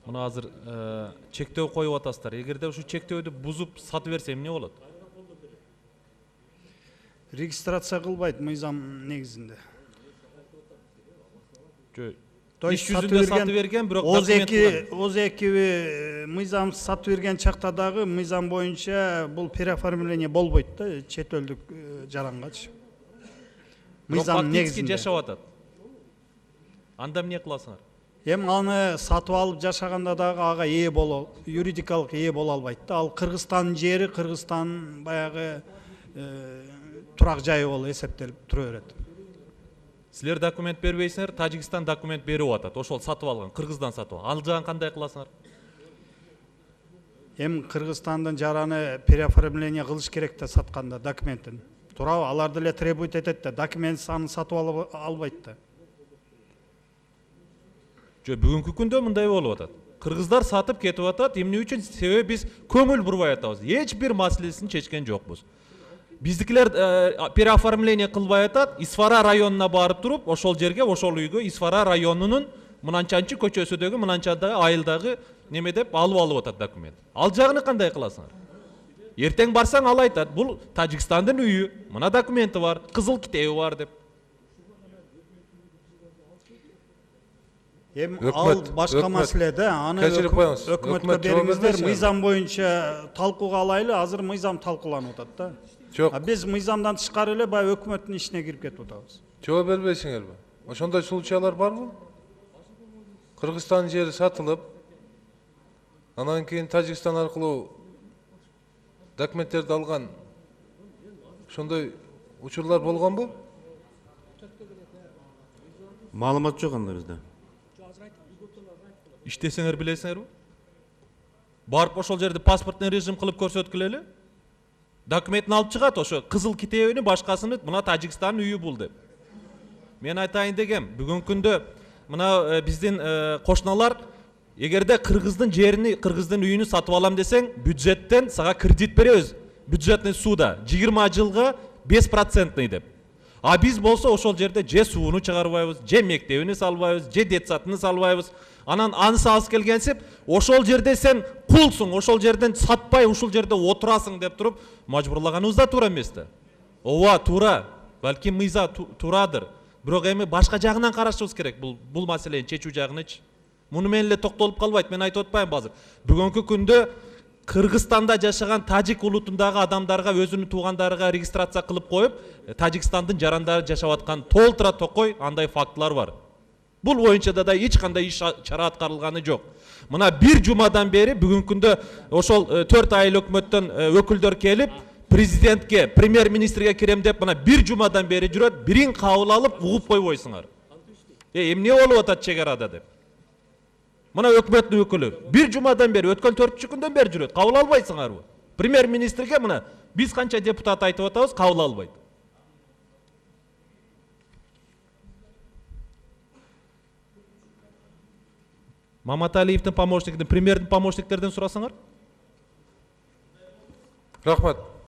Мына азыр чектөө коюп атасыздар. Эгерде ушу чектөөдү бузуп сатып берсе эмне болот? Регистрация кылбайт мыйзам негизинде. То есть жүзүндө сатып берген, бирок документ кылган. ОЗ2 мыйзам сатып берген чакта дагы мыйзам боюнча бул переоформление болбойт да, чет элдик жарангачы. Мыйзам негизинде жашап атат. Анда эмне кыласыңар? Эми аны сатып алып жашаганда дагы ага ээ юридикалык ээ боло албайт да. Ал Кыргызстандын жери, Кыргызстан баягы турак жайы болуп эсептелип тура берет. Силер документ бербейсиңер, Тажикстан документ берип атат. Ошол сатып алган, Кыргыздан сатып. Ал жагын кандай кыласыңар? Эми Кыргызстандын жараны переоформление кылыш керек да сатканда документин. Туурабы? Алар деле требует этет да, документ аны сатып албайт да. Бүгүнкү күндө мындай болуп атат. Кыргыздар сатып кетип атат. Эмне үчүн? Себеби биз көңүл бурбай атабыз. Эч бир маселесин чечкен жокпуз. Биздикилер переоформление кылбай атат. Исфара районуна барып туруп, ошол жерге, ошол үйгө Исфара районунун мынанчанчы көчөсүдөгү, мынанчадагы айылдагы неме деп алып атат документ. Ал жагыны кандай кыласыңар? Эртең барсаң ал айтат, бул Тажикстандын үйү, мына документи бар, кызыл китеби бар деп. Ал башка маселе да, аны өкмөткө бериңиздер, мыйзам боюнча талкууга алайлы, азыр мыйзам талкууланып атат да. Жок. Биз мыйзамдан тышкары эле баягы өкмөттүн ишине кирип кетип атабыз. Жооп бербейсиңерби? Ошондой случайлар барбы? Кыргызстандын жери сатылып, анан кийин Тажикстан аркылуу документтерди алган ошондой учурлар болгонбу? Маалымат жок анда бизде. Иштесеңер билесиңерби? Барып ошол жерде паспортный режим кылып көрсөткүлөлү. Документин алып чыгат, ошо кызыл китебини башкасыны мына Тажикстандын үйү бул деп. Мен айтайын дегем, бүгүнкү күндө мына биздин кошуналар эгерде Кыргыздын жерини, Кыргыздын үйүнү сатып алам десең, бюджеттен сага кредит беребиз. Бюджетный суда 20 жылга 5% деп. А биз болсо ошол жерде же сууну чыгарбайбыз, же мектебини салбайбыз, же детсадын салбайбыз. Анан анысы алып келгенсип, ошол жерде сен кулсуң, ошол жерден сатпай, ошол жерде отурасың деп туруп, мажбурлаганыбыз да туура эмес да. Ооба, туура. Балки мыйзам туурадыр. Бирок эми башка жагынан карашыбыз керек бул маселени чечүү жагынычы. Муну менен эле токтолуп калбайт. Мен айтып атпаймынбы азыр. Бүгүнкү күндө Кыргызстанда жашаган тажик улутундагы адамдарга өзүнүн туугандарыга регистрация кылып коюп, Тажикстандын жарандары жашап аткан толтура токой андай фактылар бар. Бул боюнча да эч кандай иш чара аткарылганы жок. Мына бир жумадан бери бүгүнкү күндө ошол 4 айыл өкмөттөн өкүлдөр келип, президентке, премьер-министрге кирем деп мына бир жумадан бери жүрөт, бирин кабыл алып угуп койбойсуңар. Эмне болуп атат чек арада деп. Мына өкмөттүн өкүлү бир жумадан бери, өткөн 4 күндөн бери жүрөт. Кабыл албайсыңарбы? Премьер-министрге мына биз канча депутат айтып атабыз, кабыл албайт. Маматалиевдин помощниктен, премьердин помощниктерден сурасаңар. Рахмат.